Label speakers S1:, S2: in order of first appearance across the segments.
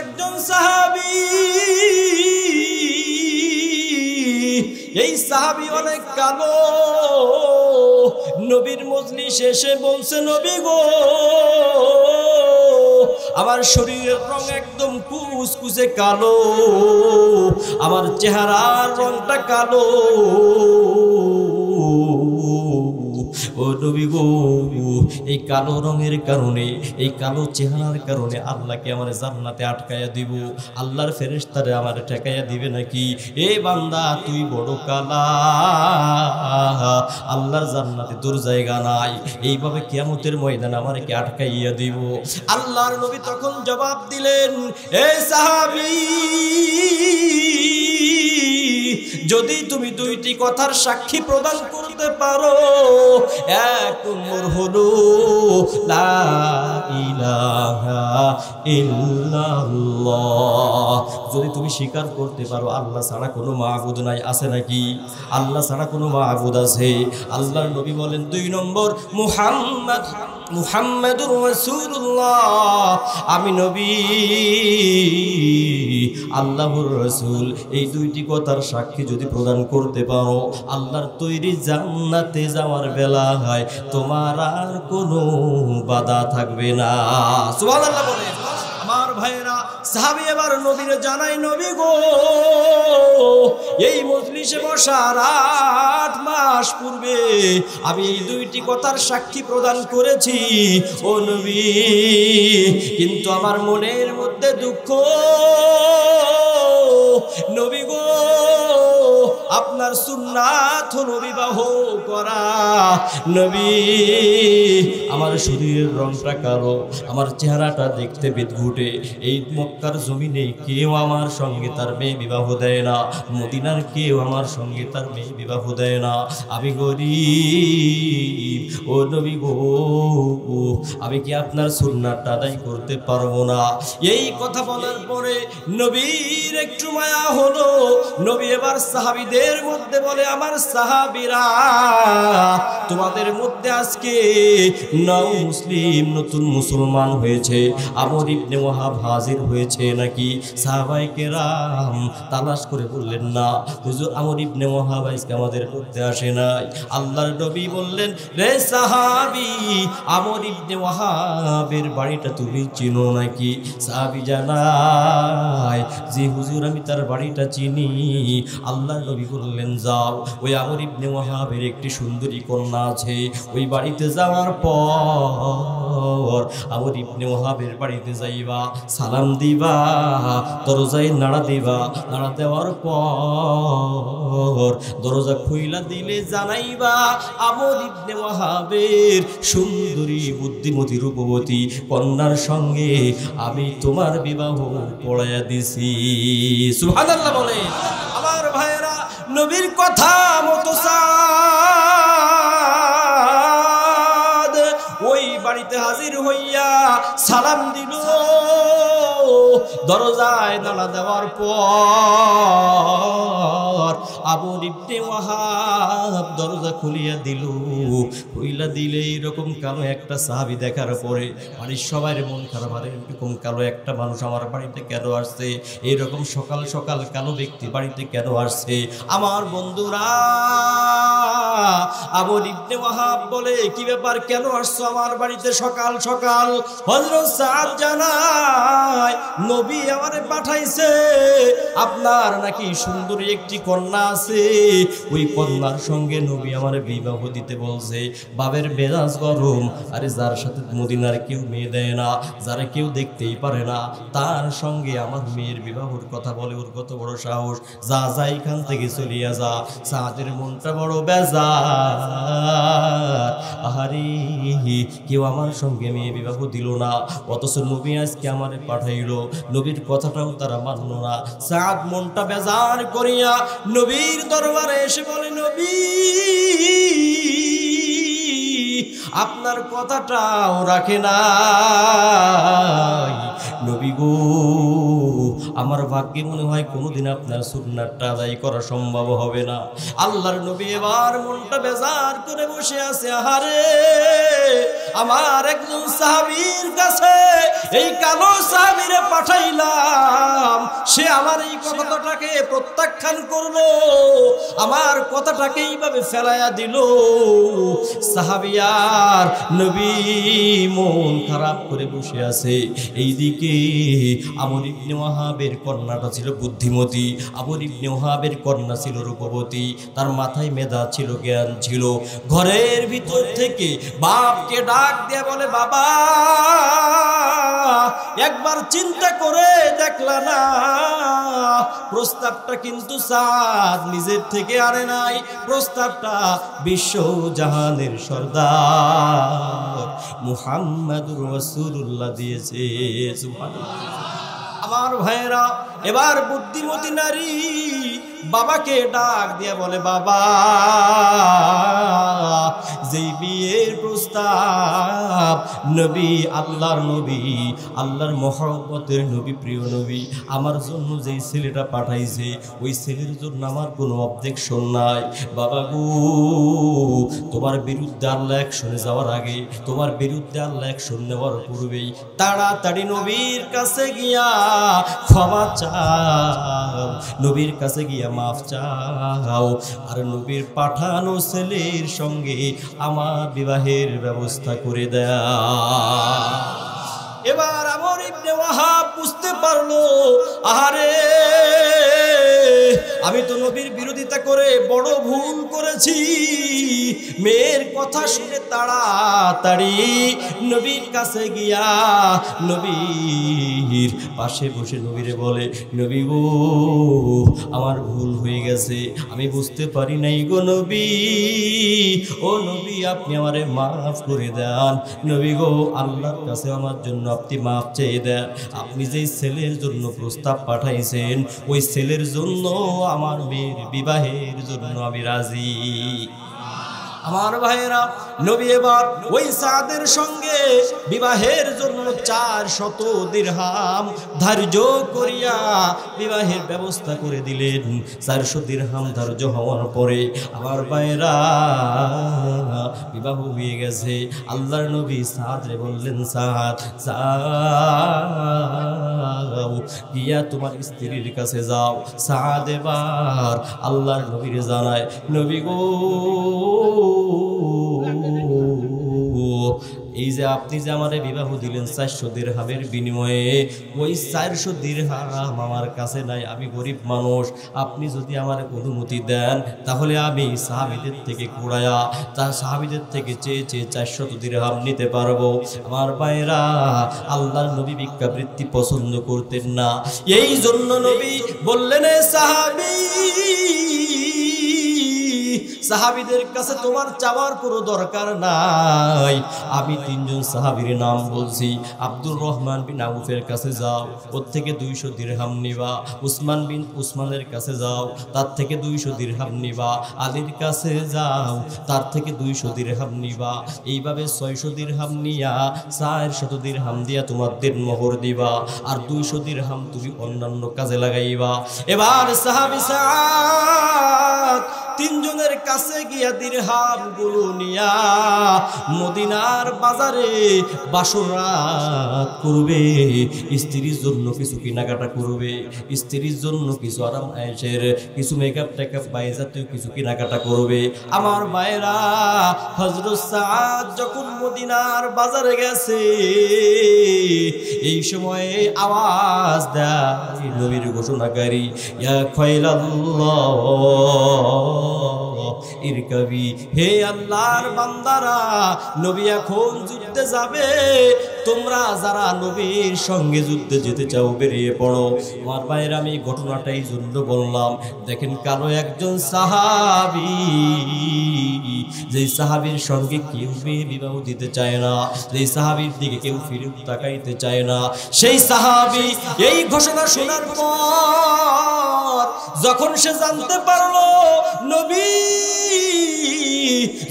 S1: একজন সাহাবী, এই সাহাবী অনেক কালো। নবীর মজলিসে এসে বলছে, নবী গো, আমার শরীরের রং একদম কুচকুচে কালো, আমার চেহারার রংটা কালো। ও নবী গো, এই কালো রঙের কারণে, এই কালো চেহারার কারণে আল্লাহকে আমার জান্নাতে আটকায়া দিব? আল্লাহর ফেরেশতারে আমার ঠেকাইয়া দিবে নাকি? এ বান্দা, তুই বড় কালা, আল্লাহর জান্নাতে তোর জায়গা নাই। এইভাবে কিয়ামতের ময়দানে আমাকে আটকাইয়া দিব। আল্লাহর নবী তখন জবাব দিলেন, এ সাহাবী, যদি তুমি দুইটি কথার সাক্ষী প্রদান করতে পারো, এক নম্বর হলো লা ইলাহা ইল্লাল্লাহ, যদি তুমি স্বীকার করতে পারো আল্লাহ ছাড়া কোনো মাবুদ নাই। আছে নাকি? আল্লাহ ছাড়া কোনো মাবুদ আছে? আল্লাহর নবী বলেন, দুই নম্বর মুহাম্মাদুর রাসূলুল্লাহ, আমি নবী, আল্লাহর রাসূল। এই দুইটি কথার সাক্ষী যদি প্রদান করতে পারো, আল্লাহর তৈরি জান্নাতে যাওয়ার বেলা হয় তোমার আর কোনো বাধা থাকবে না। সুবহানাল্লাহ বলেন। আমার ভাইরা, সাহাবী এবার নবীরে জানাই, নবী গো, এই মজলিসে বসার 8 মাস পূর্বে আমি এই দুইটি কথার সাক্ষী প্রদান করেছি ও নবী, কিন্তু আমার মনের মধ্যে দুঃখ। নবী গো, আপনার সুন্নাত হলো বিবাহ করা। নবী, আমার শরীরের রংটা কালো, আমার চেহারাটা দেখতে বিদঘুটে। এই মক্কার জমিনে কেউ আমার সঙ্গে তার মেয়ে বিবাহ দেয় না, মদিনার কেউ আমার সঙ্গে তার মেয়ে বিবাহ দেয় না। আমি গরিব, ও নবী গো, আমি কি আপনার সুন্নাতটা আদায় করতে পারবো না? এই কথা বলার পরে নবীর একটু মায়া হলো। নবী এবার সাহাবীদের মধ্যে বলে, আমার সাহাবীরা, তোমাদের মধ্যে আজকে নও মুসলিম নতুন মুসলমান হয়েছে, আমর ইবনে ওয়াহাব হাজির হয়েছে নাকি? সাহাবায়ে কেরাম তালাশ করে বললেন, না হুজুর, আমর ইবনে ওয়াহাব আজকে আমাদের মধ্যে আসে নাই। আল্লাহর নবী বললেন, রে সাহাবী, আমর ইবনে ওয়াহাবের বাড়িটা তুমি চিনো নাকি? সাহাবী জানায়, জি হুজুর, আমি তার বাড়িটা চিনি। আল্লাহর নবী বললেন, যাও, ওই আমর ইবনে ওয়াহাবের একটি সুন্দরী কন্যা আছে, ওই বাড়িতে যাওয়ার পর আমর ইবনে ওয়াহাবের বাড়িতে যাইবা, সালাম দিবা, দরজায় নাড়া দিবা, নাড়া দেওয়ার পর দরজা খুইলা দিলে জানাইবা, আমর ইবনে ওয়াহাবের সুন্দরী বুদ্ধিমতী রূপবতী কন্যার সঙ্গে আমি তোমার বিবাহ পড়াইয়া দিছি। সুবহানাল্লাহ বলে। আমার ভাইরা, নবীর কথা মতো ওই বাড়িতে হাজির হইয়া সালাম দিল। দরজায় নাড়া দেওয়ার পর আমর ইবনে ওয়াহাব দরজা খুলিয়া দিল। খুইলা দিলে এরকম কালো একটা সাহাবী দেখার পরে বাড়ির সবার মন খারাপ, আর এরকম কালো একটা মানুষ আমার বাড়িতে কেন আসছে? এরকম সকাল সকাল কালো ব্যক্তি বাড়িতে কেন আসছে? আমার বন্ধুরা, আমর ইবনে ওয়াহাব বলে, কি ব্যাপার, কেন আসছো আমার বাড়িতে সকাল সকাল? হযরত সাদ জানায়, নবী আমারে পাঠাইছে, আপনার নাকি সুন্দরী একটি কন্যা আছে, ওই কন্যার সঙ্গে নবী আমারে বিবাহ দিতে বলছে। বাবের মেজাজ গরম। আরে যার সাথে মদিনার কেউ মেয়ে দেয় না, যারা কেউ দেখতেই পারে না, তার সঙ্গে আমার মেয়ের বিবাহর কথা বলে, ওর কত বড় সাহস! যা যা এখান থেকে চলিয়া যা। সাদের মনটা বড় বেজার। আহারে, কেউ আমার সঙ্গে মেয়ে বিবাহ দিল না, অথচ নবী আজকে আমারে পাঠাইলো। নবীর কথাটাও তারা মানল না। সাদ মনটা বেজার করিয়া নবীর দরবারে এসে বলে, নবী, আপনার কথাটাও রাখে নাই। নবী গো, আমার ভাগ্যে মনে হয় কোনোদিন আপনার সুন্নাতটা আদায় করা সম্ভব হবে না। আল্লাহর নবী এবার মনটা বেজার করে বসে আছে। আহারে, আমার একজন সাহাবীর কাছে এই কালো সাহাবীরে পাঠাইল, কইলাম সে আমার এই কথাটাকে প্রত্যাখ্যান করলো, আমার কথাটাকে এইভাবে ফেলাইয়া দিল। সাহাবিয়ার নবী মন খারাপ করে বসে আছে। এইদিকে আমর ইবনে ওয়াহাবের কন্যাটা ছিল বুদ্ধিমতী, আমর ইবনে ওয়াহাবের কন্যা ছিল রূপবতী, তার মাথায় মেধা ছিল, জ্ঞান ছিল। ঘরের ভিতর থেকে বাপকে ডাক দিয়ে বলে, বাবা একবার চিন্তা করে দেখলা না, প্রস্তাবটা কিন্তু সাদ নিজের থেকে আনে নাই, প্রস্তাবটা বিশ্ব জাহানের সর্দার মুহাম্মদুর রাসূলুল্লাহ দিয়েছে। সুবহানাল্লাহ। আমার ভাইরা, এবার বুদ্ধিমতী নারী বাবাকে ডাক দিয়ে বলে, বাবা যেই বিয়ের প্রস্তাব নবী, আল্লাহর নবী, আল্লাহর মহব্বতের নবী, প্রিয় নবী আমার জন্য যেই ছেলেটা পাঠাইছে, ওই ছেলের জন্য আমার কোনো অবজেকশন নাই। বাবা গো, তোমার বিরুদ্ধে আল্লাহ অ্যাকশনে যাওয়ার আগে, তোমার বিরুদ্ধে আল্লাহ অ্যাকশন নেওয়ার পূর্বেই তাড়াতাড়ি নবীর কাছে গিয়া ক্ষমা চাও, নবীর কাছে গিয়া মাফ চাও, আর নবীর পাঠানো ছেলের সঙ্গে আমার বিবাহের ব্যবস্থা করে দাও। এবার আমর ইবনে ওয়াহাব বুঝতে পারলো, আহারে আমি তো নবীর বিরোধিতা করে বড় ভুল করেছি। মেয়ের কথা শুনে তাড়াতাড়ি নবীর কাছে গিয়া নবীর পাশে বসে নবীরে বলে, নবী গো আমার ভুল হয়ে গেছে, আমি বুঝতে পারি নাই গো নবী, ও নবী আপনি আমারে মাফ করে দেন। নবী গো আল্লাহর কাছে আমার জন্য আপনি মাফ চেয়ে দেন, আপনি যেই ছেলের জন্য প্রস্তাব পাঠাইছেন ওই ছেলের জন্য আমার মেয়ের বিবাহের জন্য আমি রাজি। আমার ভাইয়েরা, নবী এবার ওই সাদের সঙ্গে বিবাহের জন্য 400 দিরহাম ধার্য করিয়া বিবাহের ব্যবস্থা করে দিলেন। 400 দিরহাম ধার্য হওয়ার পরে আমার ভাইয়েরা বিবাহ হয়ে গেছে। আল্লাহর নবী সাদরে বললেন, সাদ যাও গিয়া তোমার স্ত্রীর কাছে যাও। সাদ এবার আল্লাহর নবীরে জানায়, নবী গো এই যে আপনি যে আমাদের বিবাহ দিলেন 400 দিরহামের বিনিময়ে, ওই 400 দিরহাম আমার কাছে নাই, আমি গরিব মানুষ, আপনি যদি আমার অনুমতি দেন তাহলে আমি সাহাবীদের থেকে কুড়ায়া, তার সাহাবীদের থেকে চেয়ে 400 দিরহাম নিতে পারবো। আমার ভাইরা, আল্লাহর নবী ভিক্ষাবৃত্তি পছন্দ করতেন না, এই জন্য নবী বললেন, সাহাবীদের কাছে তোমার চাওয়ার কোনো দরকার নাই, আমি 3 জন সাহাবীর নাম বলছি। আব্দুর রহমান বিন আউফের কাছে যাও, ওর থেকে 200 দিরহাম নিবা। উসমান বিন উসমানের কাছে যাও, তার থেকে 200 দিরহাম নিবা। আলীর কাছে যাও, তার থেকে 200 দিরহাম নিবা। এইভাবে 600 দিরহাম নিয়া 400 দিরহাম দিয়া তোমার দেনমোহর দিবা, আর 200 দিরহাম তুমি অন্যান্য কাজে লাগাইবা। এবার সাহাবী সাদ 3 জনের কাছে গিয়া দিরহাম গুলো নিয়া মদিনার বাজারে বাসর রাত করবে, স্ত্রীর জন্য কিছু কেনাকাটা করবে, স্ত্রীর জন্য কিছু আরাম আয়েশের, কিছু মেকআপ টেকআপ বাই জাতীয় কিছু কেনাকাটা করবে। আমার ভাইরা, হযরত সাদ যখন মদিনার বাজারে গেছে, এই সময়ে আওয়াজ দেয় নবীর ঘোষণাকারী, ইয়া খায়লাল্লাহ ইরকাবি, হে আল্লাহর বান্দারা, নবী এখন যুদ্ধে যাবে, তোমরা যারা নবীর সঙ্গে যুদ্ধে যেতে চাও বেরিয়ে পড়ো। আমার ভাইয়ের আমি ঘটনাটাই জন্য বললাম, দেখেন কালো একজন সাহাবী, যেই সাহাবীর সঙ্গে কেউ বিবাহ দিতে চায় না, যেই সাহাবীর দিকে কেউ ফিরে তাকাইতে চায় না, সেই সাহাবী এই ঘোষণা শোনার পর যখন সে জানতে পারলো নবী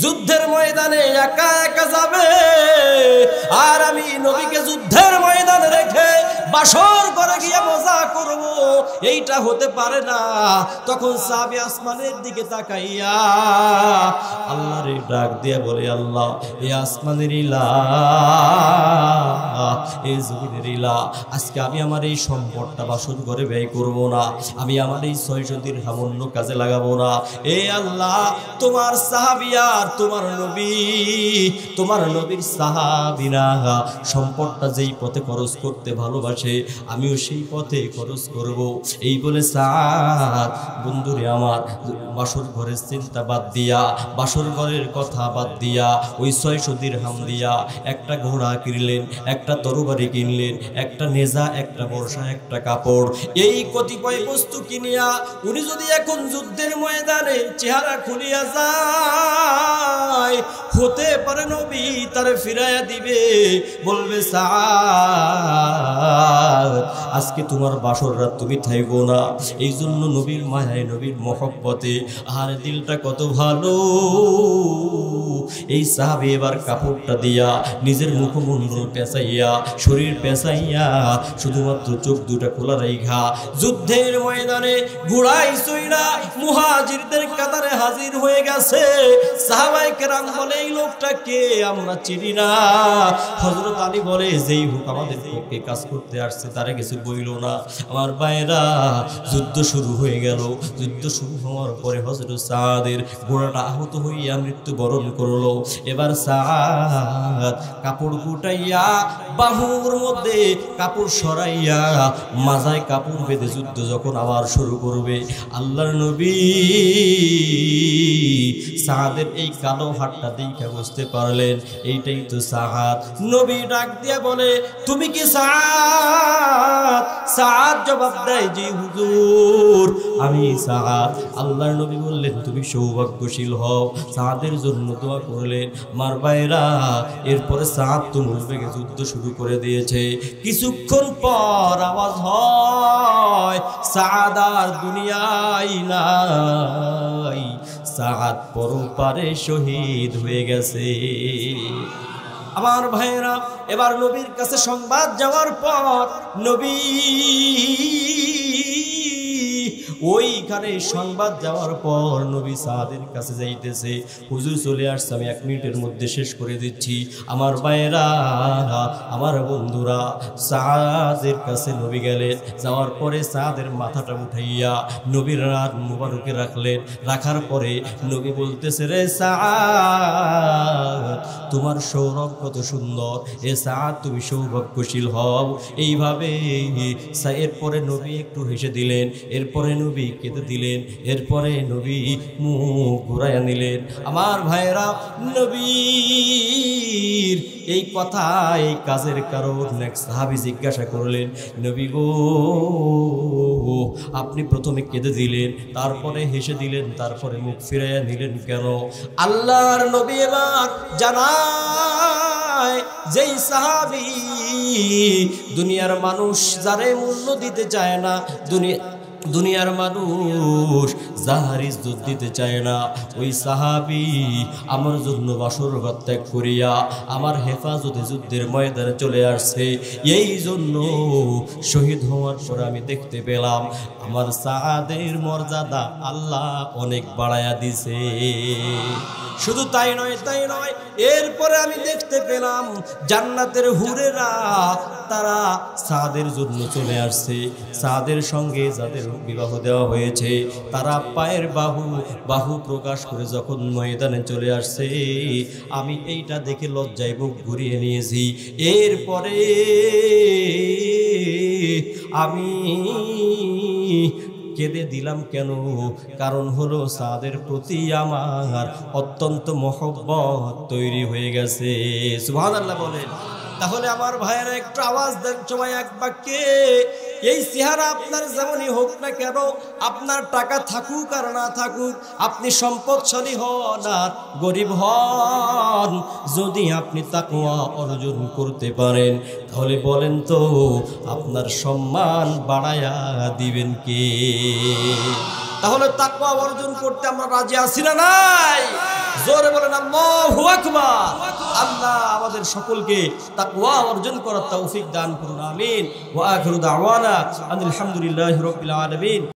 S1: যুদ্ধের ময়দানে একা একা যাবে, আর আমি নবীকে যুদ্ধের ময়দানে রেখে বাসর করে গিয়ে মজা করব, এইটা হতে পারে না। তখন সাহাবী আসমানের দিকে তাকাইয়া আল্লাহরে ডাক দিয়ে বলে, আল্লাহ এই আসমানের ইলা, এই জমিনের ইলা, আজকে আমি আমার এই সম্পদটা বাসর ঘরে ব্যয় করব না, আমি আমার এই 600 দিরহাম অন্য কাজে লাগাবো না। এ আল্লাহ, তোমার সাহাবী আর তোমার নবী, তোমার নবীর সাহাবীরা সম্পদটা যেই পথে খরচ করতে ভালোবাসে, আমিও সেই পথে খরচ করব। এই বলে সাদ, বন্ধুরে আমার, বাসর ঘরের চিন্তা বাদ দিয়া, বাসর ঘরের কথা বাদ দিয়া, ওই 600 দিরহাম দিয়া একটা ঘোড়া কিনলেন, একটা তরবারি কিনলেন, একটা নেজা, একটা বর্ষা, একটা কাপড়। এই কতিপয় বস্তু কিনিয়া উনি যদি এখন যুদ্ধের ময়দানে চেহারা খুলিয়া যায়, হতে পারে নবী তারে ফিরাইয়া দিবে, বলবে সাদ আজকে তোমার বাসর রাত তুমি থাইগো না। এই জন্য নবীর মায়ায়, নবীর মহব্বতে আর দিলটা কত ভালো। এই সাহাবী এবার কাপড়টা দিয়া নিজের মুখমণ্ডল পেঁচাইয়া, শরীর পেঁচাইয়া, শুধুমাত্র চোখ দুটা খোলা রাইখা যুদ্ধের ময়দানে ঘোড়ায় চইরা মুহাজিরদের কাতারে হাজির হয়ে গেছে। সাহাবায়ে কেরাম বলে, এই লোকটা কে? আমরা চিনি না। হযরত আলী বলে, যেই হোক আমাদের পক্ষে কাজ করতে আসছে তারে কিছু বইল না। আমার ভাইরা, যুদ্ধ শুরু হয়ে গেল। যুদ্ধ শুরু হওয়ার পরে হযরত সাদের ঘোড়াটা আহত হইয়া মৃত্যুবরণ করলো। এবার সাদ কাপড় গুটাইয়া, বাহুর মধ্যে কাপড় সরাইয়া, মাজায় কাপড় বেঁধে যুদ্ধ যখন আবার শুরু করবে, আল্লাহর নবী সাদের এই কালো হাতটা দেখে বুঝতে পারলেন এইটাই তো সাদ। নবী ডাক দিয়ে বলে, তুমি কি সাদ? সাদ জবাব দেয়, জি হুজুর আমি সাদ। আল্লাহর নবী বললেন, তুমি সৌভাগ্যশীল হও। সাদের জন্য দোয়া করলেন। মার ভাইরা, এরপরে সাদ তো মুলবেগে যুদ্ধ শুরু করে দিয়েছে। কিছুক্ষণ পর আওয়াজ হয়, সাদ আর দুনিয়ায় নাই, সাদ পরপারে শহীদ হয়ে গেছে। আমার ভাইরা, এবার নবীর কাছে সংবাদ যাওয়ার পর নবী ওইখানে সংবাদ যাওয়ার পর নবী সাদের কাছে যাইতেছে, হুজুর চলে আসছে, আমি 1 মিনিটের মধ্যে শেষ করে দিচ্ছি। আমার ভাইরা, আমার বন্ধুরা, সাদের কাছে নবী গেলেন। যাওয়ার পরে সাদের মাথাটা উঠাইয়া নবীর রাত মুবারকে রাখলেন। রাখার পরে নবী বলতেছে, রে সাদ, তোমার সৌরভ কত সুন্দর, এ সাদ তুমি সৌভাগ্যশীল হও। এইভাবে এরপরে নবী একটু হেসে দিলেন, এরপরে নবী কেঁদে দিলেন, এরপরে নবী মুখ ঘুরাইয়া নিলেন। আমার ভাইরা, নবীর এই কথা, এই কাজের কারণ এক সাহাবী জিজ্ঞাসা করলেন, নবী গো, আপনি প্রথমে কেঁদে দিলেন, তারপরে হেসে দিলেন, তারপরে মুখ ফিরাইয়া নিলেন কেন? আল্লাহর নবী এবার জানায়, যেই সাহাবী দুনিয়ার মানুষ যারে মূল্য দিতে চায় না, দুনিয়ার মানুষ যাহার ইজ্জত দিতে চায় না, ওই সাহাবী আমার জন্য বাসর ঘর ত্যাগ করিয়া আমার হেফাজতে যুদ্ধের ময়দানে চলে আসছে। এই জন্য শহীদ হওয়ার পর আমি দেখতে পেলাম আমার সাদের মর্যাদা আল্লাহ অনেক বাড়ায়া দিছে। শুধু তাই নয়, এরপরে আমি দেখতে পেলাম জান্নাতের হুরেরা তারা সাদের জন্য চলে আসছে। সাদের সঙ্গে যাদের বিবাহ দেওয়া হয়েছে তারা পায়ের বাহু প্রকাশ করে যখন ময়দানে চলে আসছে, আমি এইটা দেখে লজ্জায় মুখ ঘুরিয়ে নিয়েছি। এরপরে আমি কেঁদে দিলাম কেন? কারণ হলো সাদের প্রতি আমার অত্যন্ত মহব্বত তৈরি হয়ে গেছে। সুবহানাল্লাহ বলেন। তাহলে আমার ভাইয়েরা একটু আওয়াজ দেন সবাই এক বাক্যে, এই চেহারা আপনার যেমনই হোক না কেন, আপনার টাকা থাকুক আর না থাকুক, আপনি সম্পদশালী হন আর গরিব হন, যদি আপনি তাকওয়া অর্জন করতে পারেন, তাহলে বলেন তো আপনার সম্মান বাড়ায়া দিবেন কে? তাহলে তাকওয়া অর্জন করতে আমরা রাজি আছি না নাই? জোরে বলেন আল্লাহু আকবার। আল্লাহ আমাদের সকলকে তাকওয়া অর্জন করার তৌফিক দান করুন আমিন ওয়া আখিরু দাওয়ানা আলহামদুলিল্লাহি রাব্বিল আলামিন।